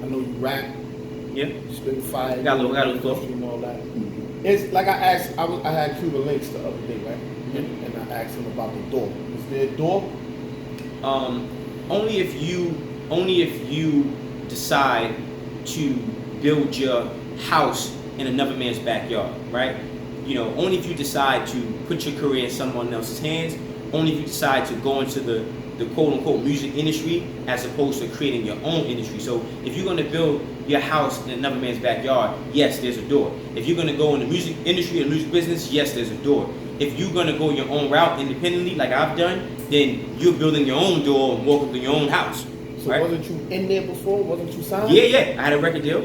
I know you rap. Yeah. Spit fire. Got a little flow. And all that. It's like I asked. I had Cuban Links the other day, right? Mm-hmm. And I asked him about the door. Is there a door? Only if you decide to build your house in another man's backyard, right? You know, only if you decide to put your career in someone else's hands. Only if you decide to go into the quote-unquote music industry as opposed to creating your own industry. So if you're going to build your house in another man's backyard, yes, there's a door. If you're going to go in the music industry or music business, yes, there's a door. If you're going to go your own route independently, like I've done, then you're building your own door and walking through your own house. So right? wasn't you in there before? Wasn't you signed? Yeah. I had a record deal.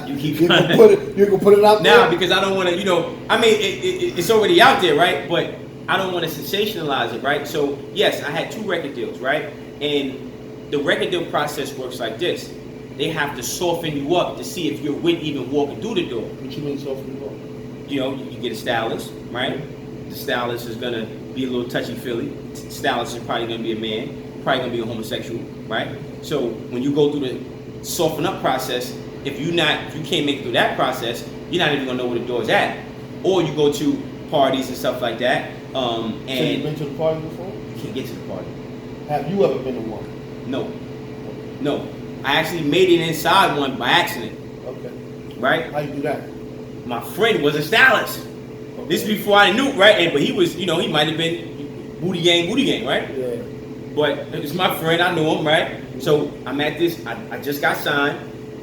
You keep you can put it out now there? because I don't want to, I mean, it's already out there, right? But I don't want to sensationalize it, right? So yes, I had 2 record deals, right? And the record deal process works like this: they have to soften you up to see if you're with even walking through the door. What you mean soften you up? You get a stylist, right? The stylist is gonna be a little touchy-feely. Stylist is probably gonna be a man, probably gonna be a homosexual, right? So when you go through the soften up process, if you can't make it through that process, you're not even gonna know where the door's at. Or you go to parties and stuff like that. So you've been to the party before? You can't get to the party. Have you ever been to one? No. I actually made it inside one by accident. Okay. Right? How you do that? My friend was a stylist. Okay. This is before I knew, right? But he was, he might have been booty gang, right? Yeah. But it's my friend, I knew him, right? So I'm at this, I just got signed.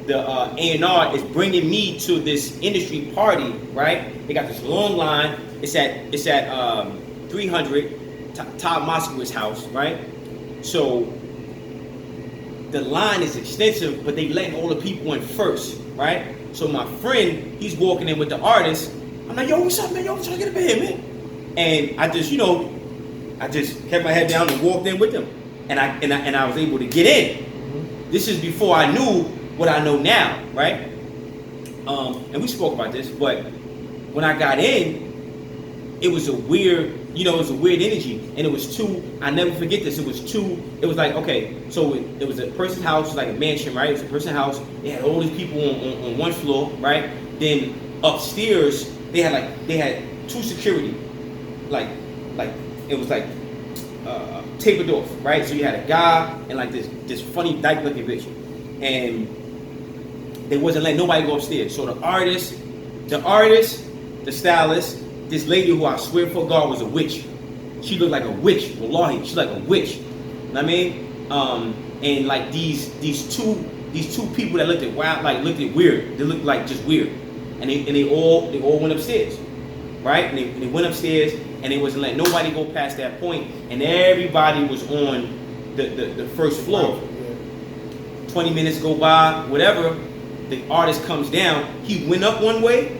The A&R is bringing me to this industry party, right? They got this long line. It's at 300 Todd Moskowitz's house, right? So the line is extensive, but they letting all the people in first, right? So my friend, he's walking in with the artist. I'm like, yo, what's up, man? Yo, I'm trying to get up in here, man. And I just kept my head down and walked in with them, and I was able to get in. Mm-hmm. This is before I knew what I know now, right? And we spoke about this, but when I got in, it was a weird energy, and it was 2. I never forget this. It was like, okay, so it was a person's house, it was like a mansion, right? It was a person's house. They had all these people on one floor, right? Then upstairs, they had 2 security, like it was like tapered off, right? So you had a guy and like this funny dyke looking bitch, and they wasn't letting nobody go upstairs. So the artist, the stylist, this lady who I swear for God was a witch. She looked like a witch. Wallahi, she's like a witch. You know what I mean? And like these two people that looked at weird. They looked like just weird. And they all went upstairs, right? And they went upstairs, and they wasn't letting nobody go past that point. And everybody was on the first floor. 20 minutes go by, whatever. The artist comes down. He went up one way,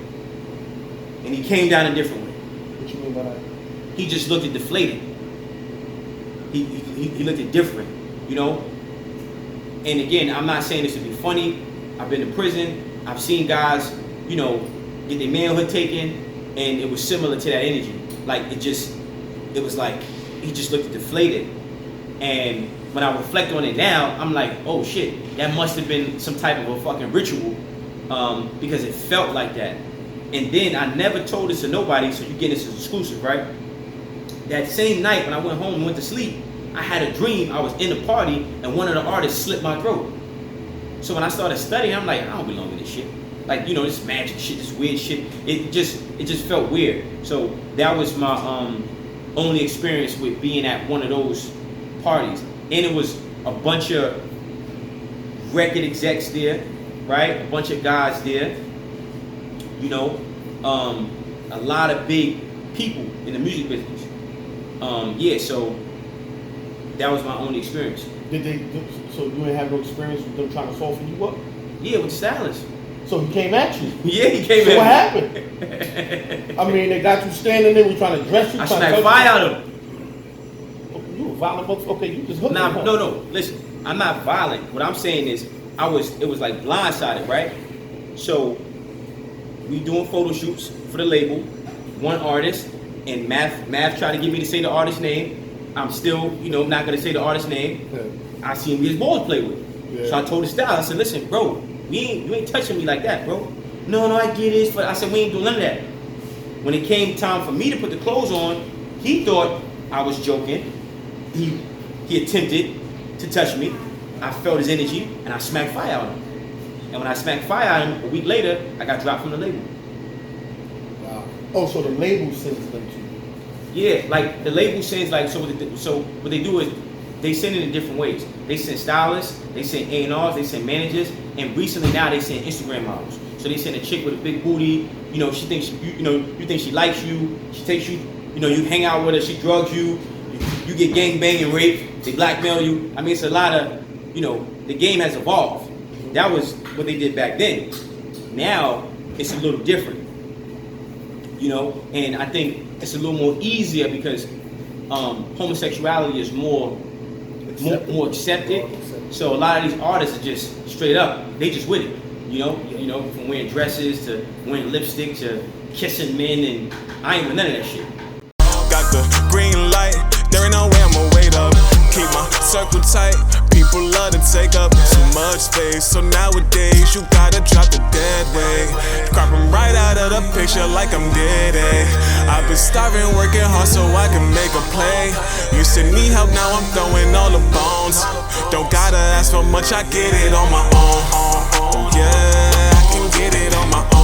and he came down a different way. What you mean by that? He just looked at deflated. He looked at different, And again, I'm not saying this to be funny. I've been to prison. I've seen guys, get their manhood taken, and it was similar to that energy. Like it was like he just looked deflated. And when I reflect on it now, I'm like, oh shit, that must have been some type of a fucking ritual, because it felt like that. And then I never told this to nobody, so you get this as exclusive, right? That same night when I went home and went to sleep, I had a dream. I was in a party and one of the artists slit my throat. So when I started studying, I'm like, I don't belong in this shit. Like, this magic shit, this weird shit. It just felt weird. So that was my only experience with being at one of those parties. And it was a bunch of record execs there, right? A bunch of guys there. A lot of big people in the music business. So that was my only experience. So you didn't have no experience with them trying to soften you up? Yeah, with the stylist. So he came at you? Yeah, he came so at me. So what happened? I mean, they got you standing there, we trying to dress you? I sniped fire out of him. You were violent, but okay, you just hooked him. No, listen, I'm not violent. What I'm saying is, it was like blindsided, right? So we doing photo shoots for the label, one artist, and Math tried to get me to say the artist's name. I'm still, you know, not gonna say the artist's name. Yeah. I see him get his balls played with. Yeah. So I told the stylist, I said, listen, bro, you ain't touching me like that, bro. No, I get it. But I said, we ain't doing none of that. When it came time for me to put the clothes on, he thought I was joking. He attempted to touch me. I felt his energy, and I smacked fire on him. And when I smacked fire on him, a week later, I got dropped from the label. Wow. Oh, so the label sends them to you. Yeah, like the label sends like so what they do is they send it in different ways. They send stylists, they send A&Rs, they send managers, and recently now they send Instagram models. So they send a chick with a big booty, you know, she thinks you think she likes you, she takes you, you know, you hang out with her, she drugs you, you get gang banged and raped, they blackmail you. I mean, it's a lot of, you know, the game has evolved. That was what they did back then. Now it's a little different, you know, and I think it's a little more easier because homosexuality is more accepted. So a lot of these artists are just straight up, they just with it, you know, from wearing dresses to wearing lipstick to kissing men, and I ain't with none of that shit. Got the green light, there ain't no way I'ma wait up. Keep my circle tight, people love to take up too much space. So nowadays you gotta drop the dead weight. Crop 'em right out of the picture like I'm dead, I've been starving, working hard so I can make a play. You said need help, now I'm throwing all the bones. Don't gotta ask for much, I get it on my own. Yeah, I can get it on my own.